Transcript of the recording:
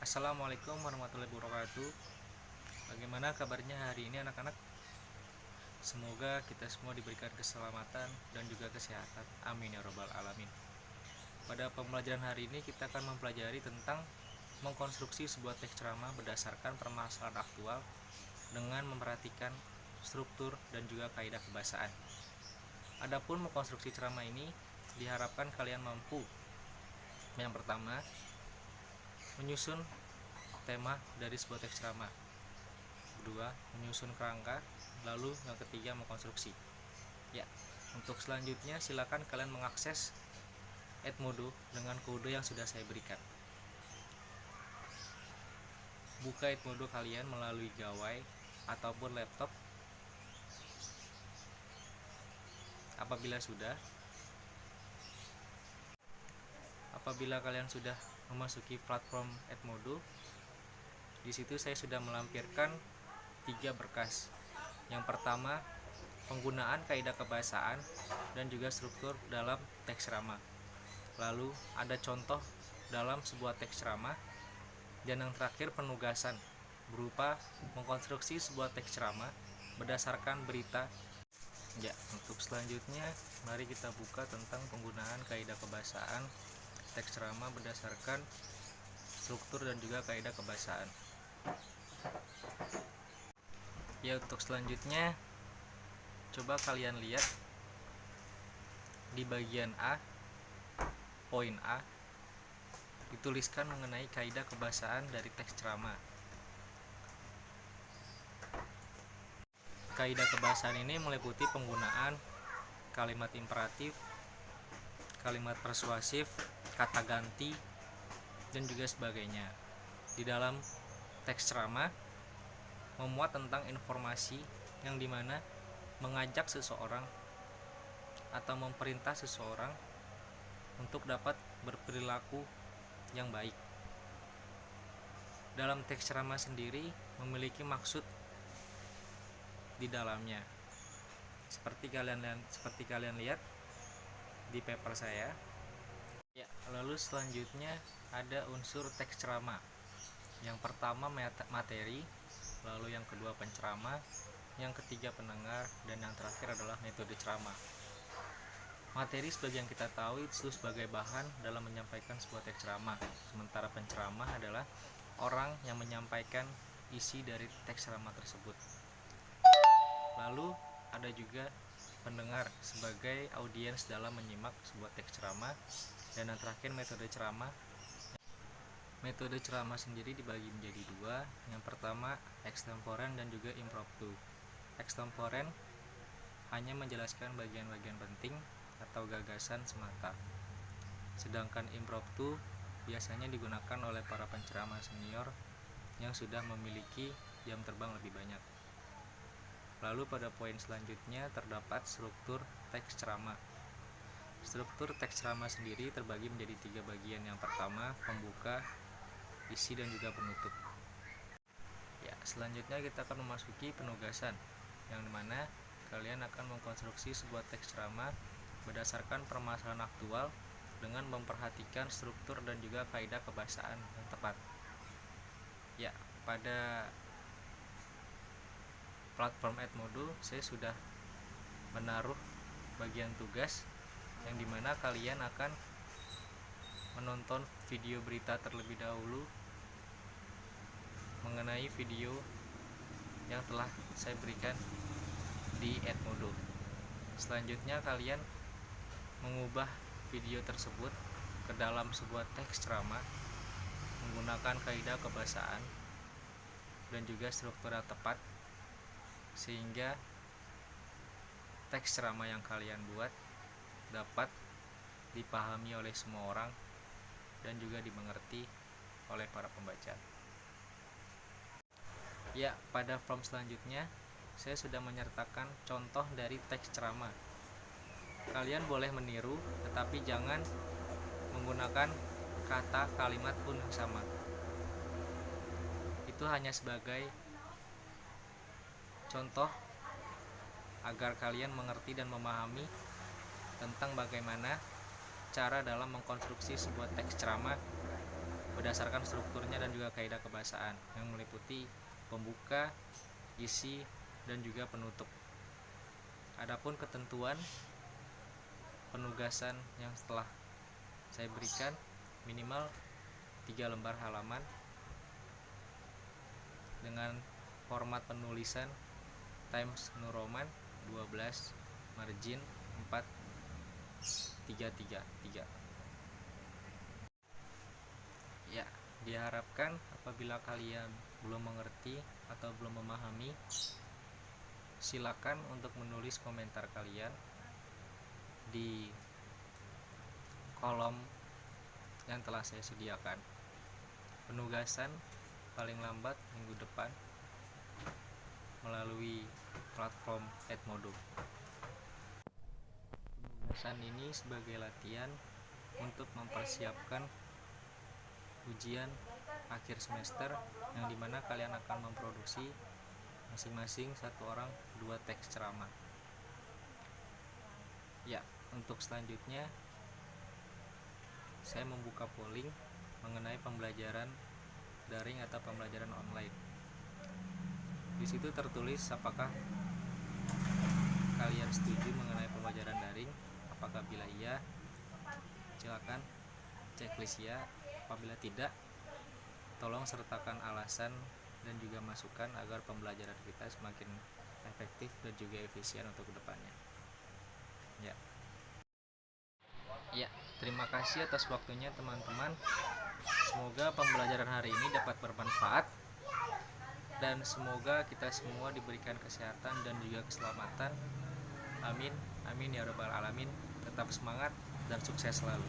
Assalamualaikum warahmatullahi wabarakatuh. Bagaimana kabarnya hari ini anak-anak? Semoga kita semua diberikan keselamatan dan juga kesehatan. Amin ya robbal alamin. Pada pembelajaran hari ini kita akan mempelajari tentang mengkonstruksi sebuah teks ceramah berdasarkan permasalahan aktual dengan memperhatikan struktur dan juga kaidah kebahasaan. Adapun mengkonstruksi ceramah ini diharapkan kalian mampu. Yang pertama, menyusun tema dari sebuah teks ceramah. Kedua, menyusun kerangka. Lalu yang ketiga, mengkonstruksi. Ya, untuk selanjutnya silakan kalian mengakses Edmodo dengan kode yang sudah saya berikan. Buka Edmodo kalian melalui gawai ataupun laptop. Apabila kalian sudah memasuki platform Edmodo, di situ saya sudah melampirkan 3 berkas. Yang pertama, penggunaan kaidah kebahasaan dan juga struktur dalam teks ceramah. Lalu ada contoh dalam sebuah teks ceramah. Dan yang terakhir, penugasan berupa mengkonstruksi sebuah teks ceramah berdasarkan berita. Ya, untuk selanjutnya mari kita buka tentang penggunaan kaidah kebahasaan teks ceramah berdasarkan struktur dan juga kaidah kebahasaan. Ya, untuk selanjutnya coba kalian lihat di bagian A, poin A, dituliskan mengenai kaidah kebahasaan dari teks ceramah. Kaidah kebahasaan ini meliputi penggunaan kalimat imperatif, kalimat persuasif, kata ganti, dan juga sebagainya. Di dalam teks ceramah memuat tentang informasi yang dimana mengajak seseorang atau memerintah seseorang untuk dapat berperilaku yang baik. Dalam teks ceramah sendiri memiliki maksud di dalamnya. Seperti kalian lihat di paper saya. Ya, lalu selanjutnya ada unsur teks ceramah. Yang pertama materi, lalu yang kedua penceramah, yang ketiga pendengar, dan yang terakhir adalah metode ceramah. Materi sebagai yang kita tahu itu sebagai bahan dalam menyampaikan sebuah teks ceramah. Sementara penceramah adalah orang yang menyampaikan isi dari teks ceramah tersebut. Lalu ada juga pendengar sebagai audiens dalam menyimak sebuah teks ceramah. Dan yang terakhir metode ceramah. Metode ceramah sendiri dibagi menjadi 2. Yang pertama extemporen dan juga impromptu. Extemporen hanya menjelaskan bagian-bagian penting atau gagasan semata. Sedangkan impromptu biasanya digunakan oleh para penceramah senior yang sudah memiliki jam terbang lebih banyak. Lalu pada poin selanjutnya terdapat struktur teks ceramah. Struktur teks ceramah sendiri terbagi menjadi 3 bagian. Yang pertama, pembuka, isi, dan juga penutup. Ya, selanjutnya kita akan memasuki penugasan, yang dimana kalian akan mengkonstruksi sebuah teks ceramah berdasarkan permasalahan aktual dengan memperhatikan struktur dan juga kaidah kebahasaan yang tepat. Ya, pada platform Edmodo saya sudah menaruh bagian tugas yang dimana kalian akan menonton video berita terlebih dahulu mengenai video yang telah saya berikan di Edmodo. Selanjutnya kalian mengubah video tersebut ke dalam sebuah teks ceramah menggunakan kaidah kebahasaan dan juga struktur yang tepat, sehingga teks ceramah yang kalian buat dapat dipahami oleh semua orang dan juga dimengerti oleh para pembaca. Ya, pada form selanjutnya saya sudah menyertakan contoh dari teks ceramah. Kalian boleh meniru, tetapi jangan menggunakan kata kalimat pun yang sama. Itu hanya sebagai contoh agar kalian mengerti dan memahami tentang bagaimana cara dalam mengkonstruksi sebuah teks ceramah berdasarkan strukturnya dan juga kaidah kebahasaan yang meliputi pembuka, isi, dan juga penutup. Adapun ketentuan penugasan yang setelah saya berikan minimal 3 lembar halaman dengan format penulisan Times New Roman 12, margin 4, 3, 3, 3. Ya, diharapkan apabila kalian belum mengerti atau belum memahami, silakan untuk menulis komentar kalian di kolom yang telah saya sediakan. Penugasan paling lambat minggu depan melalui platform Edmodo. Penugasan ini sebagai latihan untuk mempersiapkan ujian akhir semester yang dimana kalian akan memproduksi masing-masing satu orang 2 teks ceramah. Ya, untuk selanjutnya saya membuka polling mengenai pembelajaran daring atau pembelajaran online. Di situ tertulis apakah kalian setuju mengenai pembelajaran daring. Apabila iya, silakan checklist ya. Apabila tidak, tolong sertakan alasan dan juga masukan agar pembelajaran kita semakin efektif dan juga efisien untuk kedepannya. Ya, terima kasih atas waktunya teman-teman. Semoga pembelajaran hari ini dapat bermanfaat dan semoga kita semua diberikan kesehatan dan juga keselamatan. Amin, amin ya rabbal alamin. Tetap semangat dan sukses selalu.